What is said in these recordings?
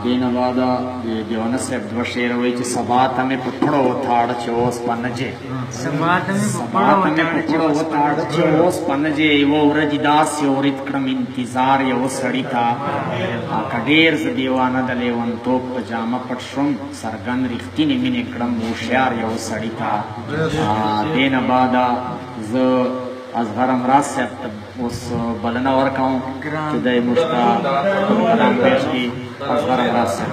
دین بعد دیوانه صاحب دو شعر وایي چې سبا ته مې په پړو وتاړه چې اوس په نجې چې اوس په نجې یوه ورځ داسې اورید کړم انتظار یو سړي ته که ډېر زه دیوانه د لیونتوب په جامه پټ شوم څرګند رښتینې مینې کړم هوښیار یو سړي ته دین بعد زه اصغر امراض صاحب ته اوس بلنه ورکوم چې دی موږ ته کلام پیش کړي اصغر امراض صاحب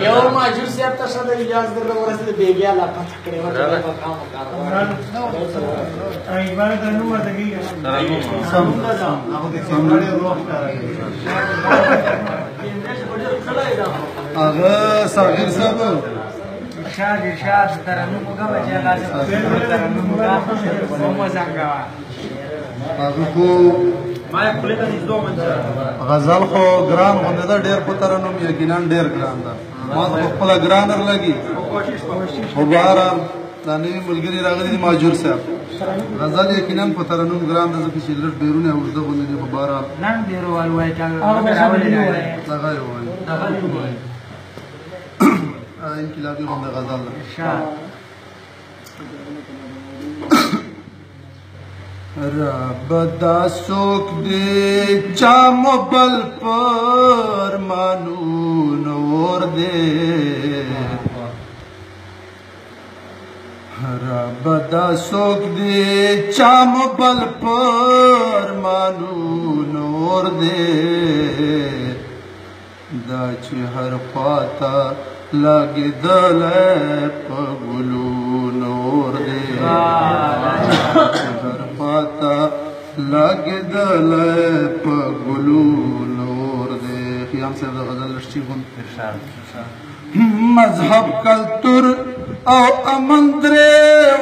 یو ماجور صاحب ته ښه د اجازه درته ورسېده بېګیا لا پته کړې وه چې دی به کام هغه ساغر صاحب ارشاد ترنم وکړه چې لازم ترنم وکړه هغه خو غزل خو ګران غوندې ده ډېر په ترنم یقینا ډېر ګران ده ما ته خپله ګرانر لګي خو بهرحال دا نوي ملګري راغلي دي ماجور صاحب غزل یقینا په ترنم ګران ده ځکه چې لږ ډېرونه اوږده غوندې دي خو بهرحال دغه یې ووایي انقلابي غونډه غزل ده رب دا څوک دی چا مبل پر مانون اور دی رب دا څوک دی چا مبل پر مانون اور دی دا چې هر خواته لګېدلی په ګلو نور دی هر خواته لګېدلی په ګلو نور دی خیام صاحب د غزل لښتي غوند مذهب کلتور او امن درې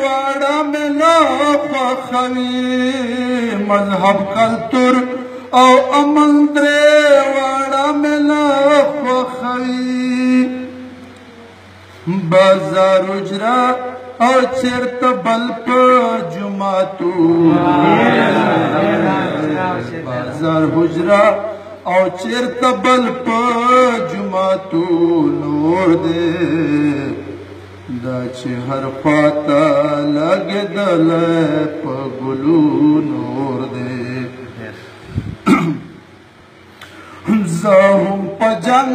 واړه مې نه خوښوي مذهب کلتور او امن درې واړه مې نه خوښوي بازار اجرا او چیرته بل په جمعتون بازار حجرا او چیرته بل په جمعتون نور دی دا چې هر خواته لګېدلی په ګلو نور دی زه هم په جنګ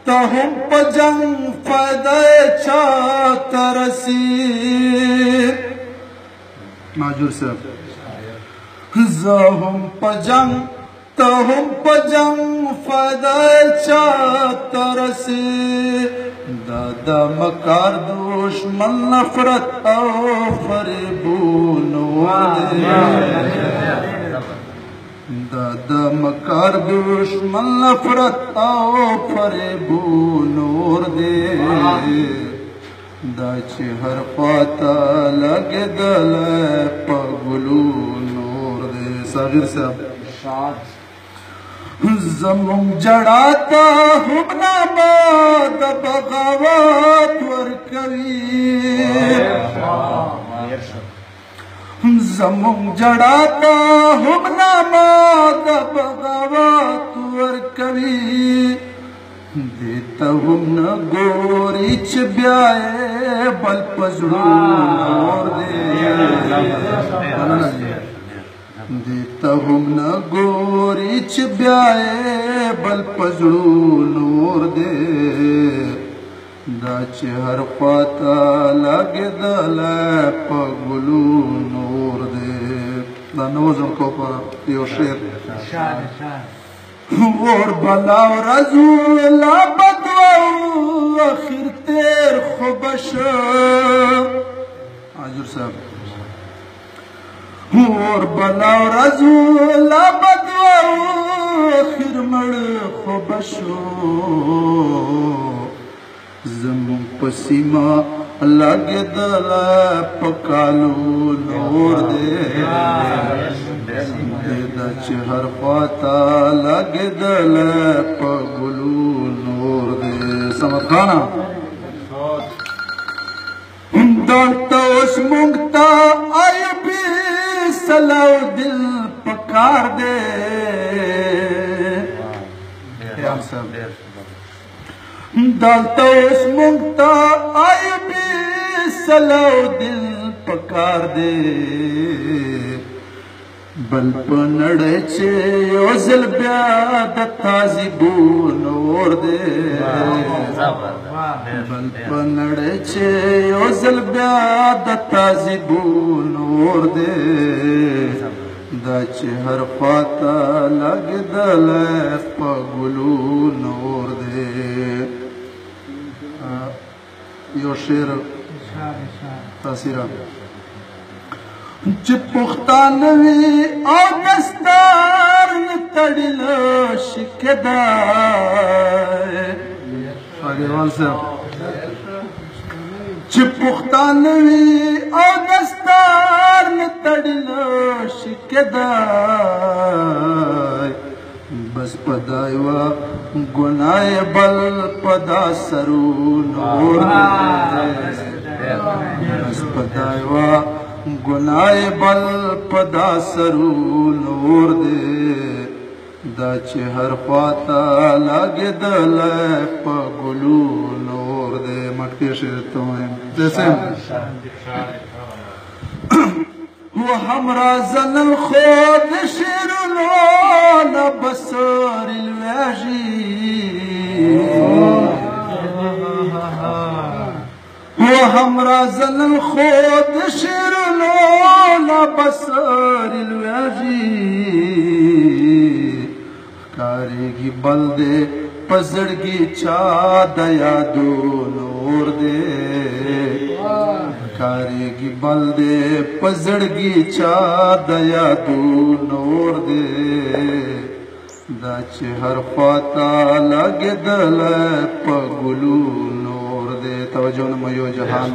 ته هم په جنګ فایده چاته رسي ماجور صاحب زه هم په جنګ ته هم په جنګ فایده چاته رسي دا د مکار دشمن نفرت او فریبونو دا د مکار دشمن نفرت او فریبو نور دی دا چې هر خواته لګېدلی په ګلو نور دی صاغر صاحب زمونږ ژړا ته هم نامه د بغاوت ورکوي زمونږ ژړا ته هم نامه د بغاوت ورکوي دې ته هم نه ګوري چې بیا یې بل په زړو نور دی دې ته هم نه ګوري چې بیا یې بل په زړو نور دی دا چې هر خواته لګېدلی په ګلو نور دی دا نوزم کو په یو شعر اور بلا ورځو لا بدو اخر تیر خو به شه حاضر صاحب اور بلا ورځو لا بدو اخر مړ خو به شو زمون په سیمه لګېدلی په کالو نور دی دا چې هر خواته لګېدلی په ګلو نور دی صمد خانه دلته اوس موږ ته ایوبي صلاح الدین په پکار دے خیال صاحب دالتا اس منگتا آئی بی سلاو دل پکار دے بل پنڑے چے یو زل بیا د تازیبون اور دے بل پنڑے چے یو زل بیا د تازیبون اور دے دا چه هر خواتا لگدل پا گلون اور دے یو شیر تاثیرہ چه پختانوی او دستار نتڑیل شکدائی آگیوان صاحب چه پختانوی او دستار نتڑیل شکدائی بس پدائیوا گناہ بل پدا سرون اور بس پدائیوا گناہ بل پدا سرون اور دے دا چه هر خواتا لگے دل پا گلون اور دے مٹکی شیرتو ہیں جیسے وہ ہمرا زن الخود شیرنون بسر الویجی وہ ہمرا زن الخود شیرنون بسر الویجی کاری کی بلدے پزڑگی چا دیا دون اور دے کاری کی بلدے پزڑگی چا دیا دون اور دے دا چه هر خواتا لگے دل پا گلون اور دے توجہ نمائیو جہان